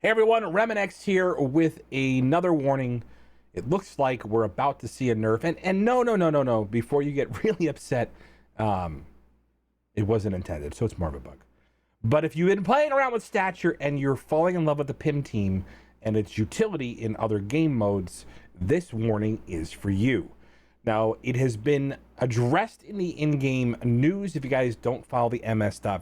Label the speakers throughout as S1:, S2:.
S1: Hey everyone, RemanX here with another warning. It looks like we're about to see a nerf, and no. Before you get really upset, it wasn't intended, so it's more of a bug. But if you've been playing around with Stature and you're falling in love with the PIM team and its utility in other game modes, this warning is for you. Now, it has been addressed in the in-game news. If you guys don't follow the msf.gg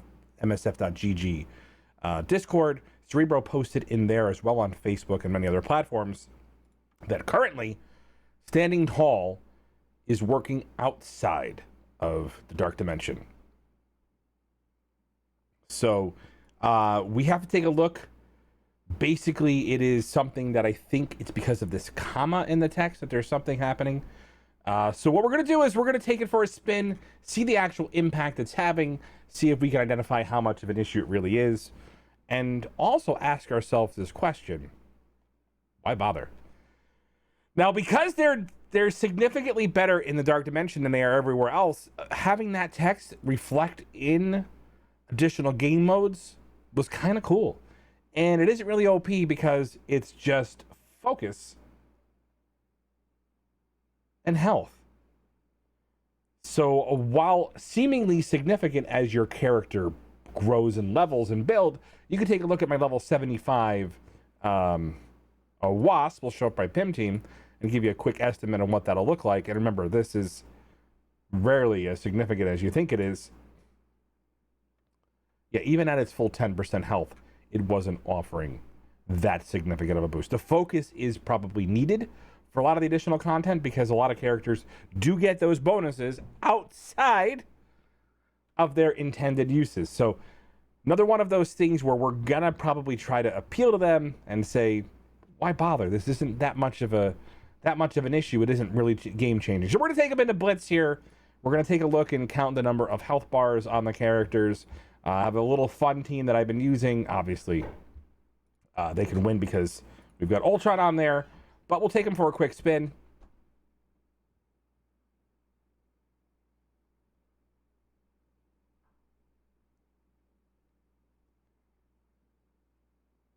S1: Discord, Cerebro posted in there as well on Facebook and many other platforms that currently Standing Tall is working outside of the Dark Dimension. So we have to take a look. Basically, it is something that I think it's because of this comma in the text that there's something happening. So what we're going to do is we're going to take it for a spin, see the actual impact it's having, see if we can identify how much of an issue it really is, and also ask ourselves this question: why bother? Now, because they're significantly better in the Dark Dimension than they are everywhere else, having that text reflect in additional game modes was kind of cool. And it isn't really OP because it's just focus and health. So while seemingly significant as your character grows and levels and build, you can take a look at my level 75 a Wasp will show up by PIM team and give you a quick estimate on what that'll look like. And remember, this is rarely as significant as you think it is. Yeah, even at its full 10% health, it wasn't offering that significant of a boost. The focus is probably needed for a lot of the additional content because a lot of characters do get those bonuses outside of their intended uses. So another one of those things where we're gonna probably try to appeal to them and say, why bother? This isn't that much of an issue. It isn't really game changing. So we're gonna take them into Blitz here. We're gonna take a look and count the number of health bars on the characters. I have a little fun team that I've been using. Obviously, they can win because we've got Ultron on there, but we'll take them for a quick spin.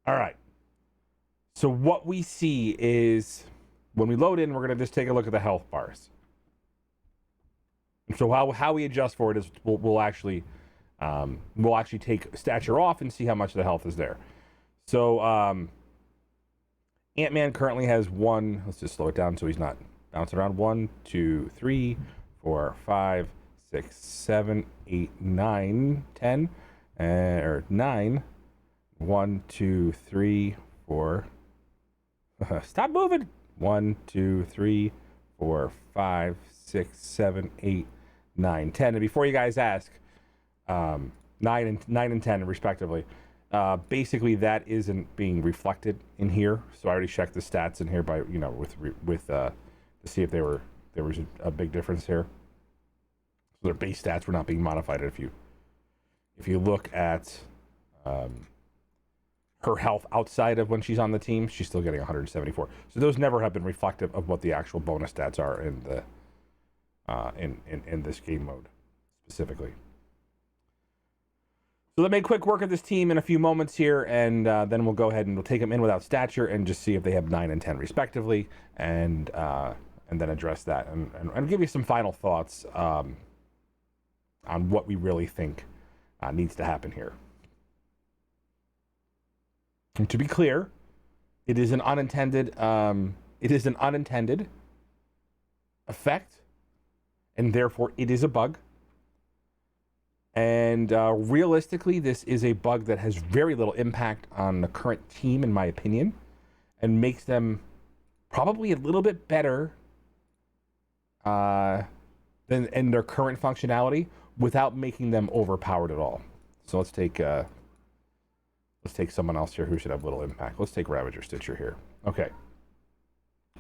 S1: All right. So what we see is when we load in, we're going to just take a look at the health bars. And so how we adjust for it is we'll actually take Stature off and see how much of the health is there. So Ant-Man currently has one. Let's just slow it down so he's not bouncing around. 1, 2, 3, 4, 5, 6, 7, 8, 9, 10, or 9. 1, 2, 3, 4. Stop moving. 1, 2, 3, 4, 5, 6, 7, 8, 9, 10. And before you guys ask, 9 and 10 respectively. Basically, that isn't being reflected in here. So I already checked the stats in here by to see if there was a big difference here. So their base stats were not being modified. If you look at her health outside of when she's on the team, she's still getting 174. So those never have been reflective of what the actual bonus stats are in the in this game mode specifically. So let me make quick work of this team in a few moments here, and then we'll go ahead and we'll take them in without Stature and just see if they have 9 and 10 respectively, and then address that and give you some final thoughts on what we really think needs to happen here. And to be clear, it is an unintended effect, and therefore it is a bug. And realistically, this is a bug that has very little impact on the current team, in my opinion, and makes them probably a little bit better than in their current functionality without making them overpowered at all. So let's take someone else here who should have little impact. Let's take Ravager Stitcher here. Okay.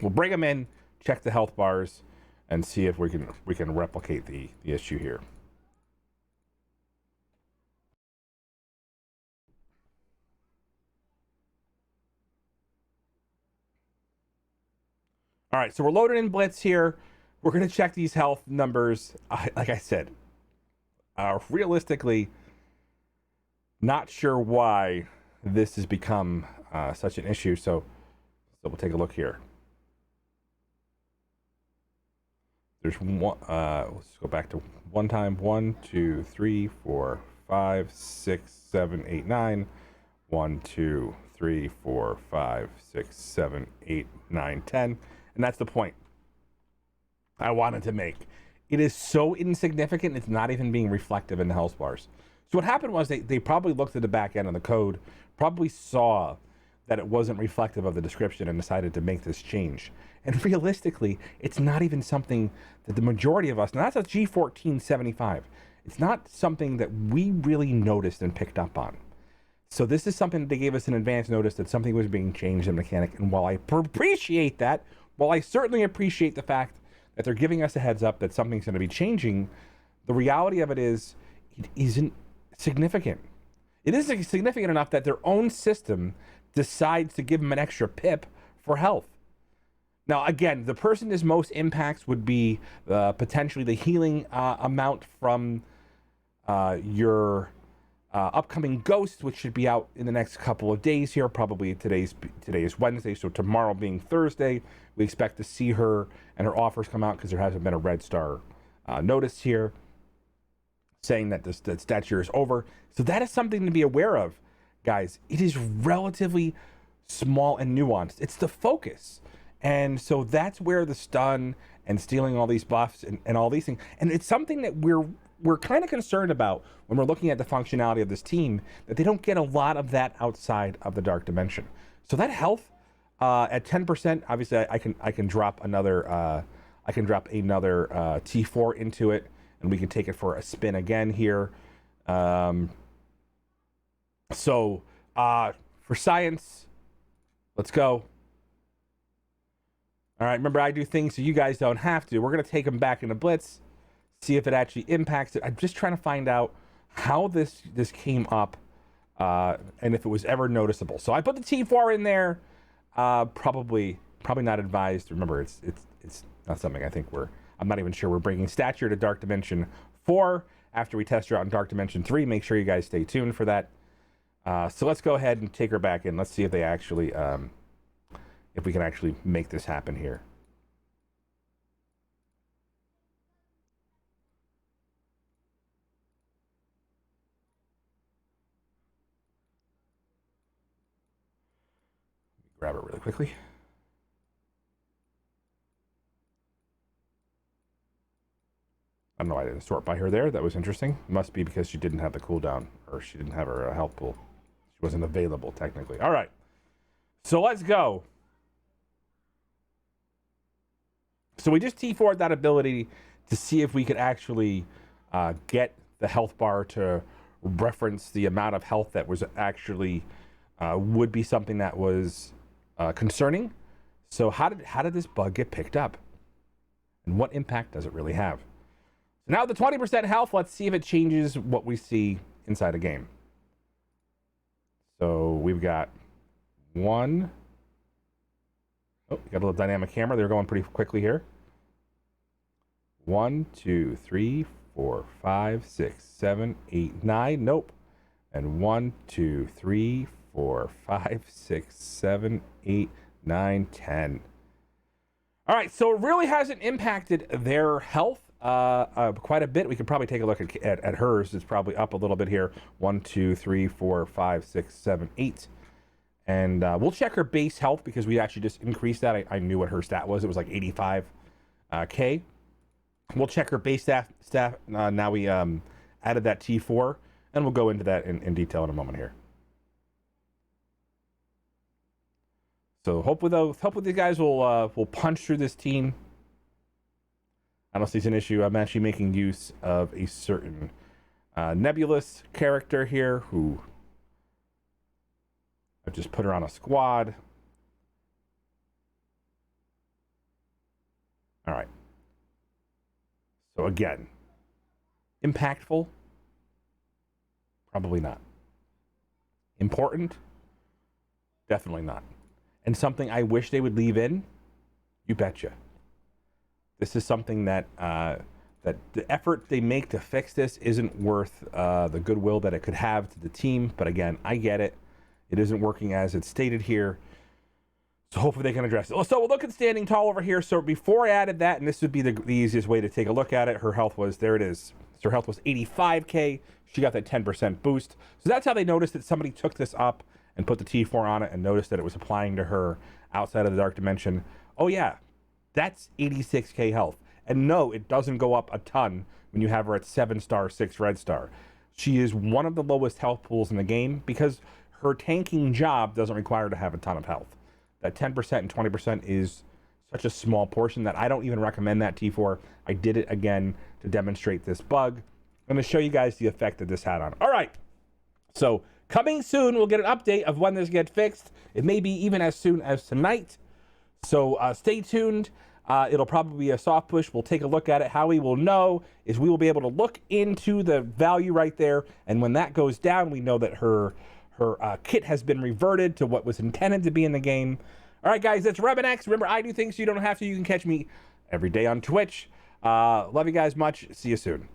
S1: We'll bring them in, check the health bars, and see if we can replicate the issue here. All right, so we're loaded in Blitz here. We're going to check these health numbers. Like I said, realistically, not sure why this has become such an issue. So we'll take a look here. There's one. Let's go back to one time. 1, 2, 3, 4, 5, 6, 7, 8, 9. 1, 2, 3, 4, 5, 6, 7, 8, 9, 10. And that's the point I wanted to make. It is so insignificant, it's not even being reflective in the health bars. So what happened was they probably looked at the back end of the code, probably saw that it wasn't reflective of the description and decided to make this change. And realistically, it's not even something that the majority of us, now that's a G1475, it's not something that we really noticed and picked up on. So this is something that they gave us an advance notice that something was being changed in mechanic. And while I appreciate that, while I certainly appreciate the fact that they're giving us a heads up that something's going to be changing, the reality of it is it isn't significant. It isn't significant enough that their own system decides to give them an extra pip for health. Now, again, the person this most impacts would be potentially the healing amount from your upcoming Ghost, which should be out in the next couple of days here. Probably today is Wednesday, so tomorrow being Thursday, we expect to see her and her offers come out because there hasn't been a red star notice here saying that that Stature is over. So that is something to be aware of, guys. It is relatively small and nuanced. It's the focus. And so that's where the stun and stealing all these buffs and all these things. And it's something that we're kind of concerned about when we're looking at the functionality of this team, that they don't get a lot of that outside of the Dark Dimension. So that health at 10%, obviously I can drop another T4 into it, and we can take it for a spin again here. So for science, let's go. All right, remember I do things so you guys don't have to. We're going to take them back into Blitz, see if it actually impacts it. I'm just trying to find out how this came up and if it was ever noticeable. So I put the T4 in there. Probably not advised. Remember, it's not something I think I'm not even sure we're bringing Stature to Dark Dimension 4 after we test her out in Dark Dimension 3. Make sure you guys stay tuned for that. So let's go ahead and take her back in. Let's see if they actually... if we can actually make this happen here. Grab it really quickly. I don't know why I didn't sort by her there. That was interesting. Must be because she didn't have the cooldown, or she didn't have her health pool. She wasn't available, technically. All right. So let's go. So we just T4'd that ability to see if we could actually get the health bar to reference the amount of health that was actually would be something that was concerning. So how did this bug get picked up? And what impact does it really have? So now the 20% health, let's see if it changes what we see inside a game. So we've got one. Oh, we got a little dynamic camera. They're going pretty quickly here. 1, 2, 3, 4, 5, 6, 7, 8, 9. Nope. And 1, 2, 3, 4, 5, 6, 7, 8, 9, 10. All right, so it really hasn't impacted their health quite a bit. We could probably take a look at hers. It's probably up a little bit here. 1, 2, 3, 4, 5, 6, 7, 8. And we'll check her base health because we actually just increased that. I knew what her stat was. It was like 85K. We'll check her base stat. Now we added that T4, and we'll go into that in detail in a moment here. So hopefully these guys will punch through this team. I don't see it's an issue. I'm actually making use of a certain nebulous character here who I've just put her on a squad. All right. So again, impactful? Probably not. Important? Definitely not. And something I wish they would leave in? You betcha. This is something that that the effort they make to fix this isn't worth the goodwill that it could have to the team. But again, I get it. it isn't working as it's stated here. So hopefully they can address it. So we'll look at standing tall over here. So before I added that, and this would be the easiest way to take a look at it, her health was, there it is. So her health was 85K. She got that 10% boost. So that's how they noticed that somebody took this up and put the T4 on it and noticed that it was applying to her outside of the dark dimension. Oh yeah, that's 86K health. And no, it doesn't go up a ton when you have her at 7-star, 6 red star. She is one of the lowest health pools in the game because her tanking job doesn't require her to have a ton of health. That 10% and 20% is such a small portion that I don't even recommend that T4. I did it again to demonstrate this bug. I'm going to show you guys the effect that this had on. All right. So coming soon, we'll get an update of when this gets fixed. It may be even as soon as tonight. So stay tuned. It'll probably be a soft push. We'll take a look at it. How we will know is we will be able to look into the value right there. And when that goes down, we know that her kit has been reverted to what was intended to be in the game. All right, guys, that's RemanX. Remember, I do things so you don't have to. You can catch me every day on Twitch. Love you guys much. See you soon.